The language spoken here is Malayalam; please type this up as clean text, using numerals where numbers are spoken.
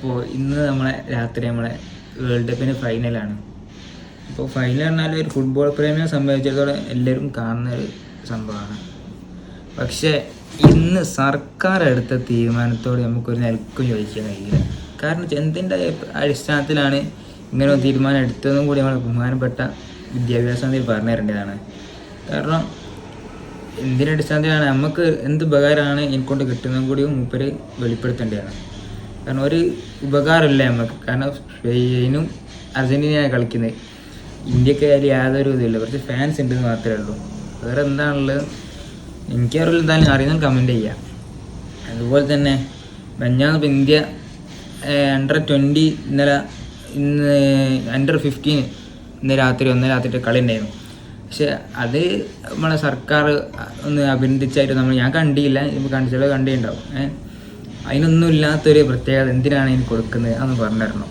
അപ്പോൾ ഇന്ന് രാത്രി നമ്മളെ വേൾഡ് കപ്പിന് ഫൈനലാണ്. അപ്പോൾ ഫൈനൽ പറഞ്ഞാൽ ഒരു ഫുട്ബോൾ പ്രേമിയെ സംബന്ധിച്ചിടത്തോളം എല്ലാവരും കാണുന്ന ഒരു സംഭവമാണ്. പക്ഷേ ഇന്ന് സർക്കാർ എടുത്ത തീരുമാനത്തോട് നമുക്കൊരു നിലക്കും ചോദിക്കാൻ കഴിയില്ല. കാരണം എന്തിൻ്റെ അടിസ്ഥാനത്തിലാണ് ഇങ്ങനെ ഒരു തീരുമാനം എടുത്തതെന്നും കൂടി നമ്മൾ ബഹുമാനപ്പെട്ട വിദ്യാഭ്യാസ മന്ത്രി പറഞ്ഞു തരേണ്ടതാണ്. കാരണം എന്തിൻ്റെ അടിസ്ഥാനത്തിലാണ് നമുക്ക് എന്ത് ഉപകാരമാണ് എനിക്കൊണ്ട് കിട്ടുന്നതും കൂടിയും മൂപ്പര് വെളിപ്പെടുത്തേണ്ടതാണ്. കാരണം ഒരു ഉപകാരമില്ല നമുക്ക്. കാരണം സ്പെയിനും അർജൻറ്റീനയാണ് കളിക്കുന്നത്. ഇന്ത്യക്ക് അതിൽ യാതൊരു ഇതില്ല, കുറച്ച് ഫാൻസ് ഉണ്ടെന്ന് മാത്രമേ ഉള്ളൂ. വേറെ എന്താണുള്ളത് എനിക്കറിയില്ല. എന്തായാലും അറിയുന്ന കമൻറ്റ് ചെയ്യാം. അതുപോലെ തന്നെ മെഞ്ഞാന്ന് ഇന്ത്യ under-20 ഇന്ന് under-15 ഇന്ന് രാത്രി കളി ഉണ്ടായിരുന്നു. പക്ഷെ അത് നമ്മളെ സർക്കാർ ഒന്ന് അഭിനന്ദിച്ചായിട്ട് ഞാൻ കണ്ടില്ല, ചിലവ് കണ്ടിട്ടുണ്ടാവും. അതിനൊന്നും ഇല്ലാത്തൊരു പ്രത്യേകത എന്തിനാണ് ഇതിന് കൊടുക്കുന്നത് അതൊന്ന് പറഞ്ഞു തരണം.